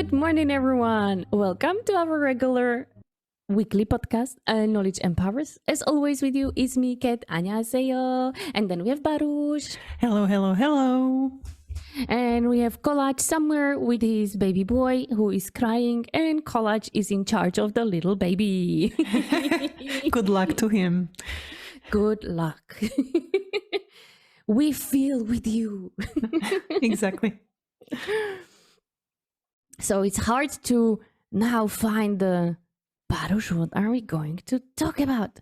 Good morning, everyone. Welcome to our regular weekly podcast, Knowledge Empowers. As always, with you is me, Kat. 안녕하세요. And then we have Baruch. Hello, hello, hello. And we have Kolaj somewhere with his baby boy who is crying. And Kolaj is in charge of the little baby. Good luck to him. Good luck. We feel with you. Exactly. So it's hard to now find the Baruch, what are we going to talk about?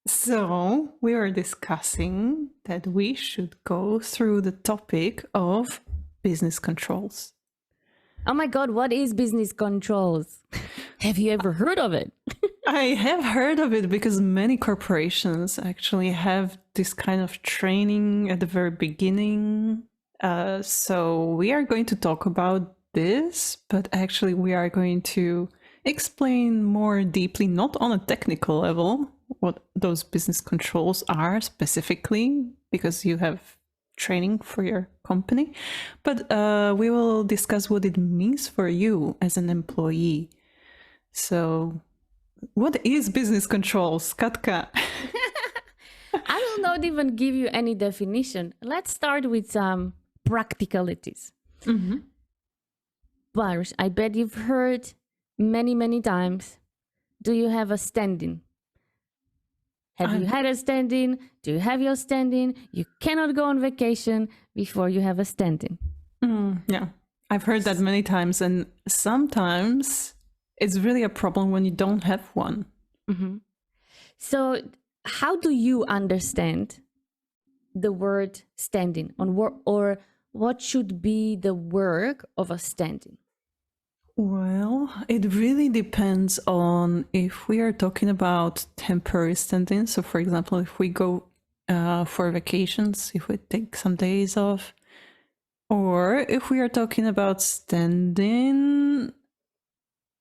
So, we are discussing that we should go through the topic of business controls. Oh my God, what is business controls? Have you ever heard of it? I have heard of it because many corporations actually have this kind of training at the very beginning. So, we are going to talk about this, but actually, we are going to explain more deeply, not on a technical level, what those business controls are specifically, because you have training for your company, but we will discuss what it means for you as an employee. So, what is business controls, Katka? I will not even give you any definition. Let's start with some practicalities. Mm-hmm. Baruch, I bet you've heard many times. Do you have a stand-in? Have you had a stand-in? Do you have your stand-in? You cannot go on vacation before you have a stand-in. Yeah, I've heard that many times, and sometimes it's really a problem when you don't have one. Mm-hmm. So how do you understand the word stand-in or what should be the work of a stand-in? Well, it really depends on if we are talking about temporary stand-ins. So, for example, if we go for vacations, if we take some days off, or if we are talking about stand-in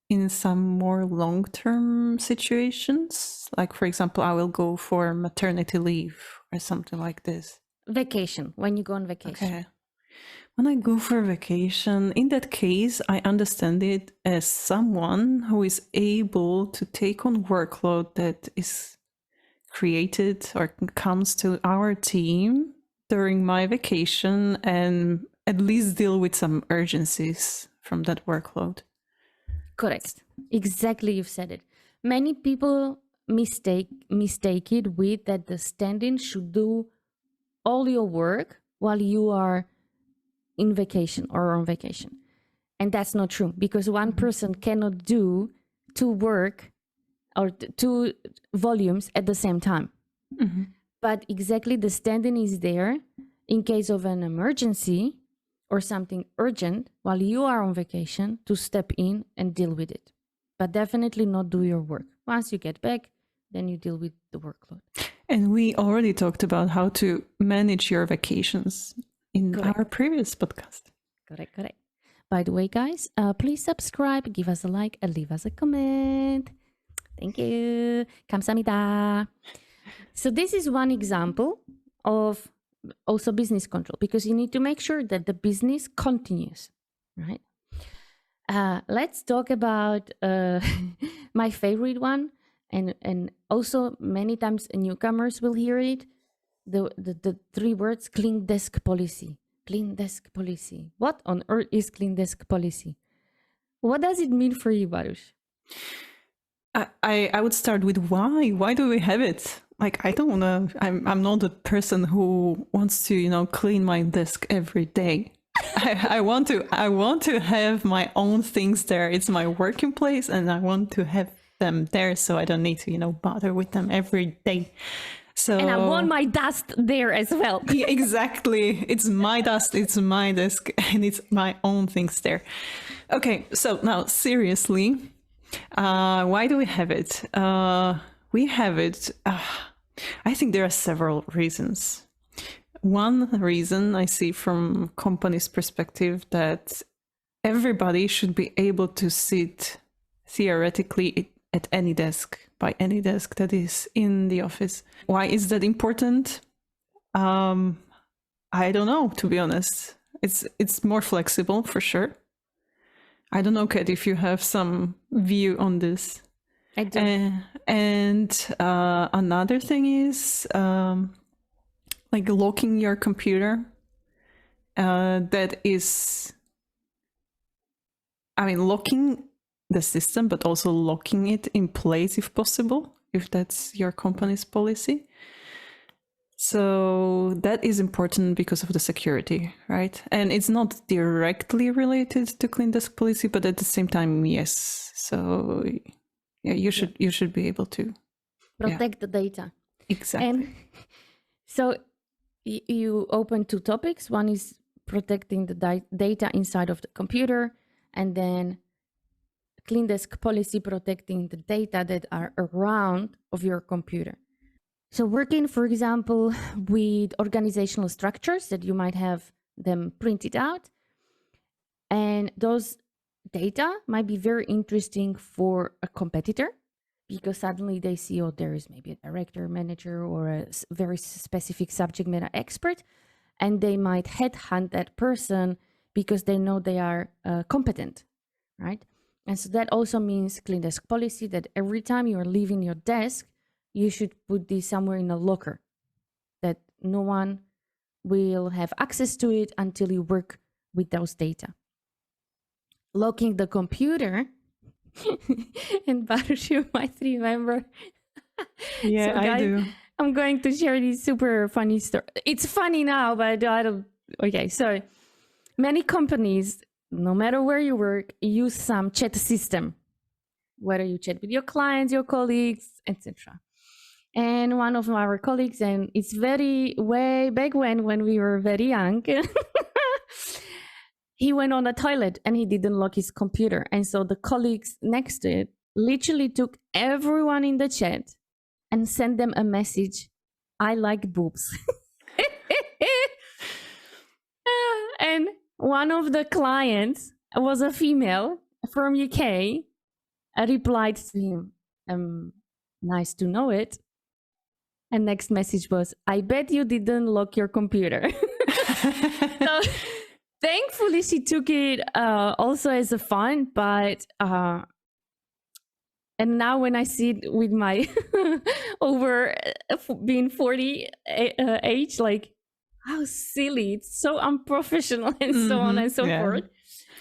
in some more long-term situations, like, for example, I will go for maternity leave or something like this. Vacation, when you go on vacation. Okay. When I go for vacation, in that case, I understand it as someone who is able to take on workload that is created or comes to our team during my vacation and at least deal with some urgencies from that workload. Correct. Exactly, you've said it. Many people mistake it with that the stand-in should do all your work while you are in vacation or on vacation. And that's not true because one person cannot do two work or two volumes at the same time. Mm-hmm. But exactly the stand-in is there in case of an emergency or something urgent while you are on vacation to step in and deal with it. But definitely not do your work. Once you get back, then you deal with the workload. And we already talked about how to manage your vacations in Correct. our previous podcast. Correct. By the way, guys, please subscribe, give us a like, and leave us a comment. Thank you. 감사합니다. So this is one example of also business control because you need to make sure that the business continues, right? Let's talk about my favorite one, and also many times newcomers will hear it. The three words: clean desk policy. Clean desk policy. What on earth is clean desk policy? What does it mean for you, Baruch? I would start with why. Why do we have it? Like, I don't know. I'm not a person who wants to, clean my desk every day. I want to have my own things there. It's my working place, and I want to have them there, so I don't need to, bother with them every day. So, and I want my dust there as well. Yeah, exactly. It's my dust, it's my desk, and it's my own things there. Okay, so now seriously, why do we have it? We have it. I think there are several reasons. One reason I see from company's perspective that everybody should be able to sit theoretically at any desk, by any desk that is in the office. Why is that important? I don't know, to be honest. It's more flexible for sure. I don't know, Kat, if you have some view on this. I do. And another thing is like locking your computer. That is, I mean, locking the system, but also locking it in place if possible, if that's your company's policy. So that is important because of the security, right? And it's not directly related to Clean Desk policy, but at the same time, yes. So yeah, you should be able to Protect the data. Exactly. And so you open two topics. One is protecting the data inside of the computer, and then Clean Desk policy protecting the data that are around of your computer. So working, for example, with organizational structures that you might have them printed out, and those data might be very interesting for a competitor because suddenly they see, oh, there is maybe a director, manager, or a very specific subject matter expert, and they might headhunt that person because they know they are competent, right? And so that also means Clean Desk policy that every time you are leaving your desk, you should put this somewhere in a locker that no one will have access to it until you work with those data. Locking the computer, and Baruch, you might remember. Yeah, So, guys, I do. I'm going to share this super funny story. It's funny now, but I don't. Okay, so many companies, no matter where you work, use some chat system, whether you chat with your clients, your colleagues, etc. And one of our colleagues, and it's very way back when we were very young, he went on the toilet and he didn't lock his computer. And so the colleagues next to it literally took everyone in the chat and sent them a message, I like boobs. And one of the clients was a female from UK, replied to him, nice to know it. And next message was, I bet you didn't lock your computer. So thankfully, she took it also as a fun, but and now when I see it with my over being 40 age, like how silly, it's so unprofessional and so on and so forth.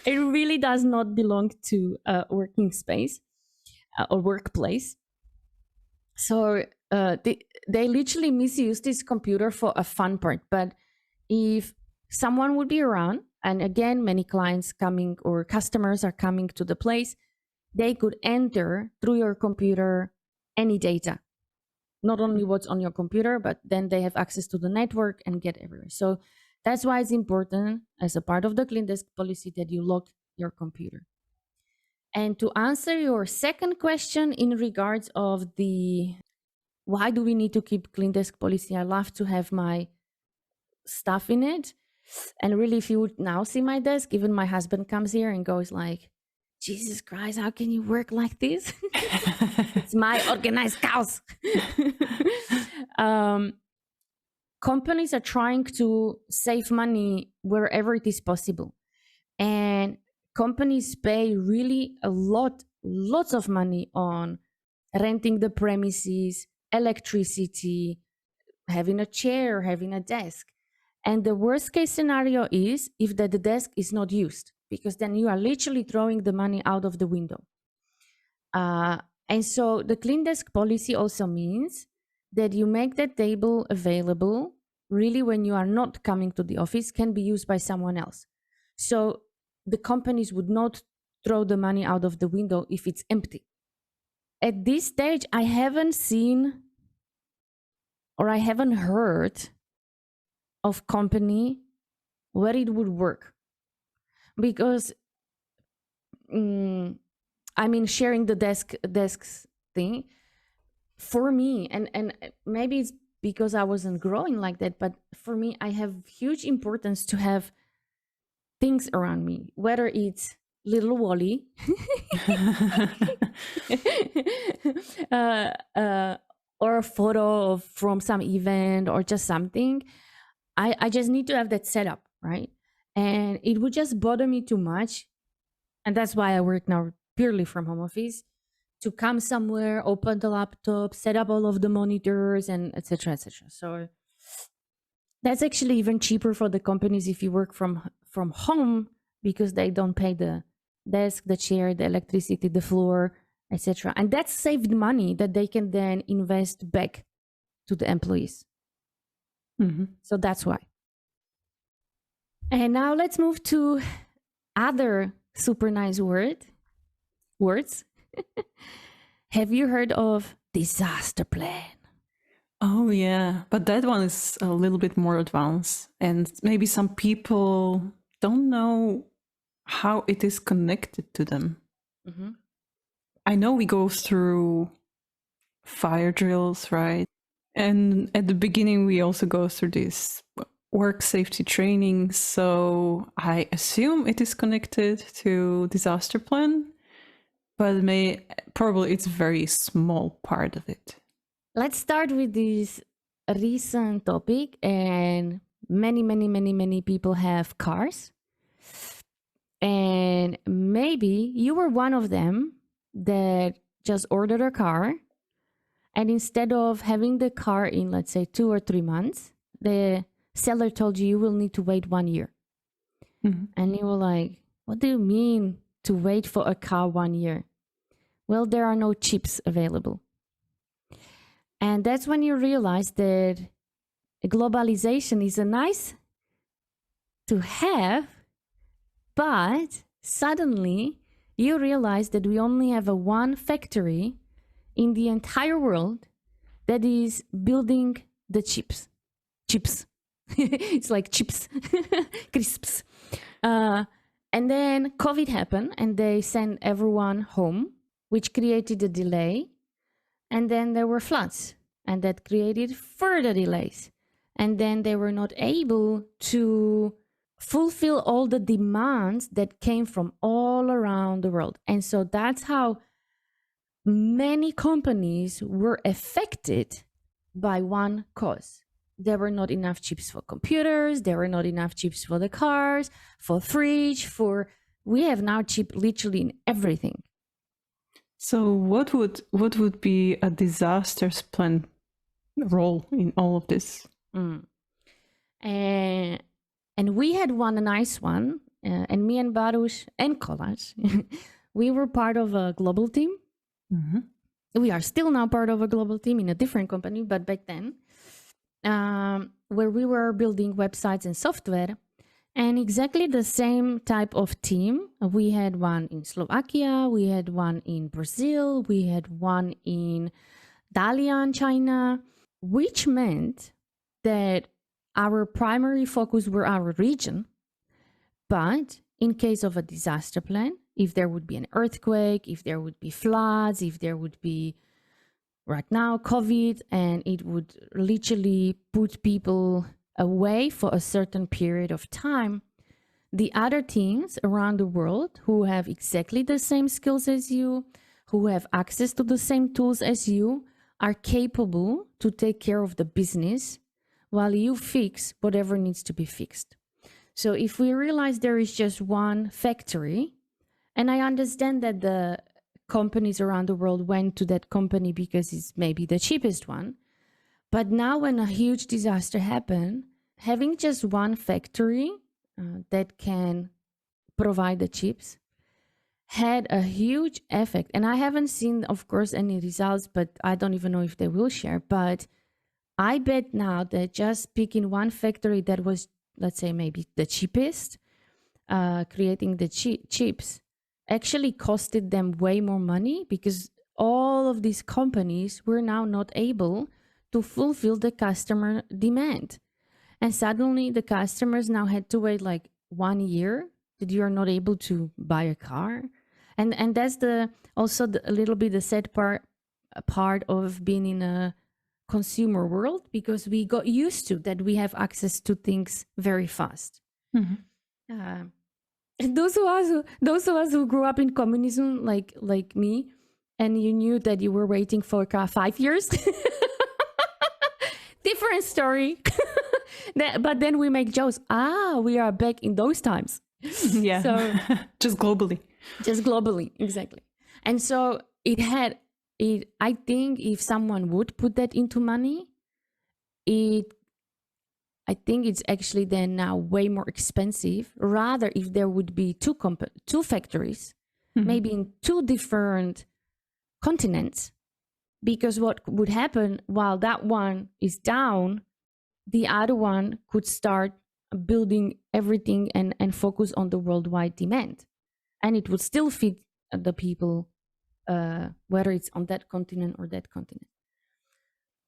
It really does not belong to a working space or workplace. So they literally misuse this computer for a fun part. But if someone would be around, and again, many clients coming or customers are coming to the place, they could enter through your computer any data, not only what's on your computer, but then they have access to the network and get everywhere. So that's why it's important as a part of the Clean Desk policy that you lock your computer. And to answer your second question in regards of the why do we need to keep Clean Desk policy? I love to have my stuff in it. And really, if you would now see my desk, even my husband comes here and goes like, Jesus Christ, how can you work like this? It's my organized chaos. Companies are trying to save money wherever it is possible. And companies pay really lots of money on renting the premises, electricity, having a chair, having a desk. And the worst case scenario is if the desk is not used, because then you are literally throwing the money out of the window. And so the Clean Desk policy also means that you make that table available really when you are not coming to the office, can be used by someone else. So the companies would not throw the money out of the window if it's empty. At this stage, I haven't seen or I haven't heard of company where it would work. Because, I mean, sharing the desks thing, for me, and maybe it's because I wasn't growing like that, but for me, I have huge importance to have things around me, whether it's little Wally, or a photo from some event or just something. I just need to have that set up, right? And it would just bother me too much And that's why I work now purely from home office, to come somewhere, open the laptop, set up all of the monitors, and etc. etc. So that's actually even cheaper for the companies if you work from home, because they don't pay the desk, the chair, the electricity, the floor, etc. And that's saved money that they can then invest back to the employees. So that's why. And now let's move to other super nice words. Have you heard of disaster plan? Oh, yeah. But that one is a little bit more advanced. And maybe some people don't know how it is connected to them. I know we go through fire drills, right? And at the beginning, we also go through this work safety training. So I assume it is connected to disaster plan, but probably it's a very small part of it. Let's start with this recent topic. And many people have cars. And maybe you were one of them that just ordered a car. And instead of having the car in, let's say, 2 or 3 months, the seller told you will need to wait 1 year. And you were like, what do you mean to wait for a car 1 year? Well, there are no chips available. And that's when you realize that globalization is a nice to have, but suddenly you realize that we only have a one factory in the entire world that is building the chips. It's like chips, crisps. And then COVID happened and they sent everyone home, which created a delay. And then there were floods and that created further delays. And then they were not able to fulfill all the demands that came from all around the world. And so that's how many companies were affected by one cause. There were not enough chips for computers. There were not enough chips for the cars, for fridge, we have now chip literally in everything. So what would be a disaster plan role in all of this? And we had one nice one, and me and Baruch and Kolas, we were part of a global team. We are still now part of a global team in a different company, but back then, where we were building websites and software, and exactly the same type of team. We had one in Slovakia, we had one in Brazil, we had one in Dalian, China, which meant that our primary focus were our region. But in case of a disaster plan, if there would be an earthquake, if there would be floods, if there would be right now COVID, and it would literally put people away for a certain period of time, the other teams around the world who have exactly the same skills as you, who have access to the same tools as you, are capable to take care of the business while you fix whatever needs to be fixed. So if we realize there is just one factory, and I understand that the companies around the world went to that company because it's maybe the cheapest one, but now when a huge disaster happened, having just one factory that can provide the chips had a huge effect. And I haven't seen, of course, any results, but I don't even know if they will share. But I bet now that just picking one factory that was, let's say, maybe the cheapest, creating the chips, actually costed them way more money, because all of these companies were now not able to fulfill the customer demand. And suddenly the customers now had to wait like 1 year that you are not able to buy a car. And that's a little bit the sad part of being in a consumer world, because we got used to that we have access to things very fast. And those of us who grew up in communism, like me, and you knew that you were waiting for a car 5 years, different story. But then we make jokes. We are back in those times. Yeah. So just globally. just globally, exactly. And so I think if someone would put that into money, I think it's actually then now way more expensive. Rather, if there would be two factories, maybe in two different continents, because what would happen while that one is down, the other one could start building everything and focus on the worldwide demand. And it would still feed the people, whether it's on that continent or that continent.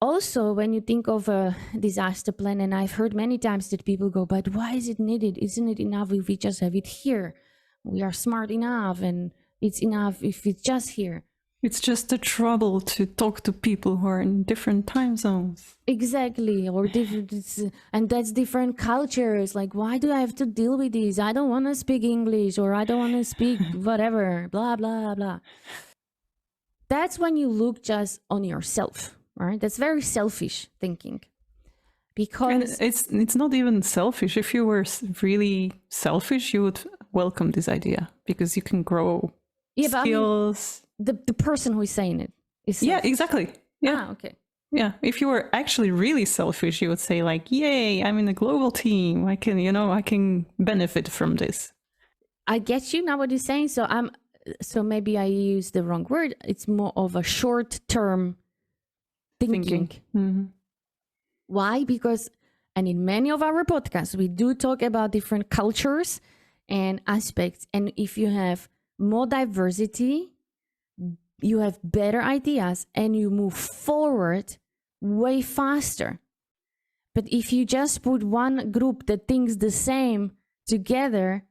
Also, when you think of a disaster plan, and I've heard many times that people go, but why is it needed? Isn't it enough if we just have it here? We are smart enough, and it's enough if it's just here. It's just the trouble to talk to people who are in different time zones. Exactly, or different, and that's different cultures. Like, why do I have to deal with this? I don't want to speak English, or I don't want to speak whatever, blah, blah, blah. That's when you look just on yourself, right? That's very selfish thinking. Because and it's not even selfish. If you were really selfish, you would welcome this idea because you can grow skills. But I mean, the person who is saying it is selfish. Yeah, exactly. Yeah. Ah, okay. Yeah, if you were actually really selfish, you would say like, "Yay, I'm in a global team. I can benefit from this." I get you now what you're saying. So maybe I use the wrong word. It's more of a short-term thinking. Mm-hmm. Why? Because, and in many of our podcasts, we do talk about different cultures and aspects. And if you have more diversity, you have better ideas and you move forward way faster. But if you just put one group that thinks the same together,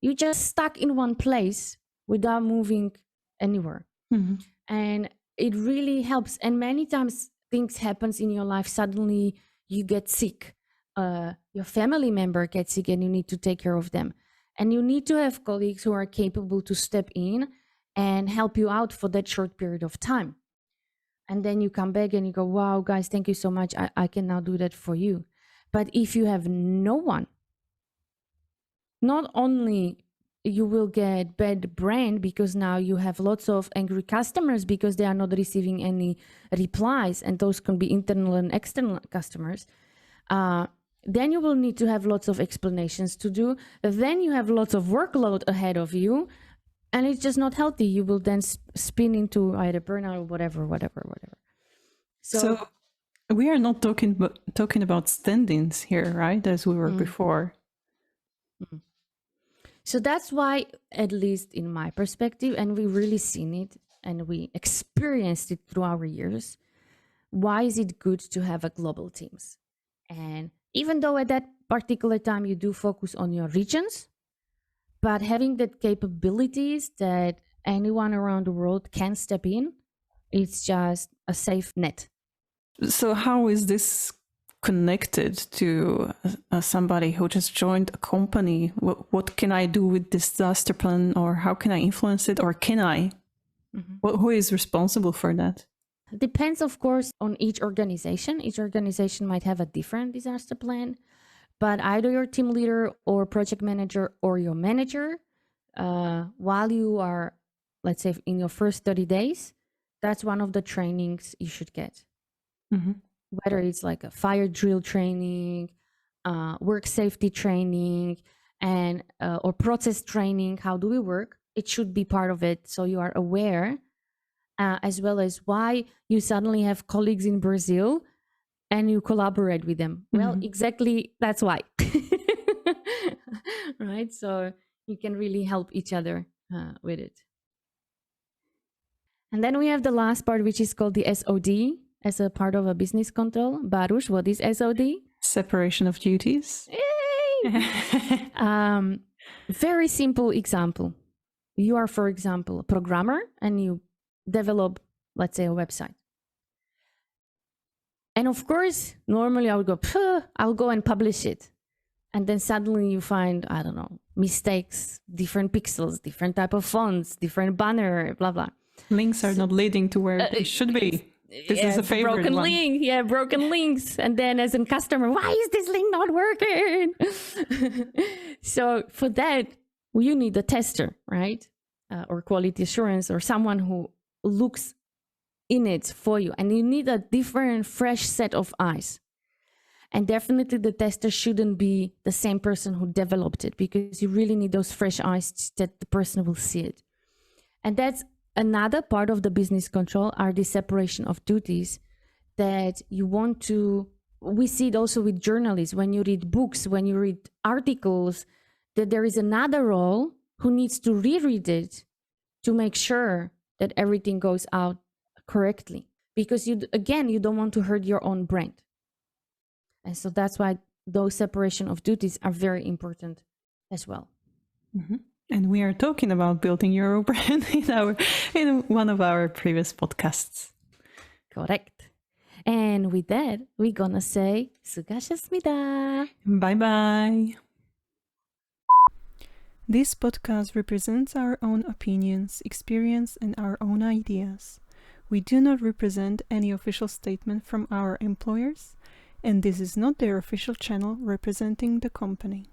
you're just stuck in one place without moving anywhere. Mm-hmm. And it really helps. And many times things happens in your life. Suddenly you get sick. Your family member gets sick and you need to take care of them. And you need to have colleagues who are capable to step in and help you out for that short period of time. And then you come back and you go, wow, guys, thank you so much. I can now do that for you. But if you have no one, not only you will get bad brand because now you have lots of angry customers because they are not receiving any replies, and those can be internal and external customers. Then you will need to have lots of explanations to do. Then you have lots of workload ahead of you, and it's just not healthy. You will then spin into either burnout or whatever. So we are not talking about stand-ins here, right? As we were before. Mm-hmm. So that's why, at least in my perspective, and we really seen it and we experienced it through our years, why is it good to have a global teams? And even though at that particular time you do focus on your regions, but having that capabilities that anyone around the world can step in, it's just a safe net. So how is this connected to somebody who just joined a company? What can I do with this disaster plan, or how can I influence it, or can I? Mm-hmm. Who is responsible for that? It depends, of course, on each organization. Each organization might have a different disaster plan, but either your team leader or project manager or your manager, while you are, let's say, in your first 30 days, that's one of the trainings you should get. Mm-hmm. Whether it's like a fire drill training, work safety training, and or process training, how do we work? It should be part of it, so you are aware, as well as why you suddenly have colleagues in Brazil and you collaborate with them. Mm-hmm. Well, exactly, that's why. Right? So you can really help each other with it. And then we have the last part, which is called the SOD, as a part of a business control. Baruch, what is SOD? Separation of duties. Very simple example. You are, for example, a programmer and you develop, let's say, a website. And of course, normally I would go, I'll go and publish it. And then suddenly you find, I don't know, mistakes, different pixels, different type of fonts, different banner, blah, blah. Links are not leading to where they should be. This is a favorite broken one. link. Yeah, broken links. And then as a customer, why is this link not working? So for that, you need a tester, right? or quality assurance or someone who looks in it for you, and you need a different, fresh set of eyes. And definitely the tester shouldn't be the same person who developed it, because you really need those fresh eyes that the person will see it. And that's another part of the business control, are the separation of duties that you want to, we see it also with journalists, when you read books, when you read articles, that there is another role who needs to reread it to make sure that everything goes out correctly. Because you don't want to hurt your own brand. And so that's why those separation of duties are very important as well. Mm-hmm. And we are talking about building your brand in one of our previous podcasts. Correct. And with that, we're gonna say 수고하셨습니다. Bye-bye. This podcast represents our own opinions, experience, and our own ideas. We do not represent any official statement from our employers, and this is not their official channel representing the company.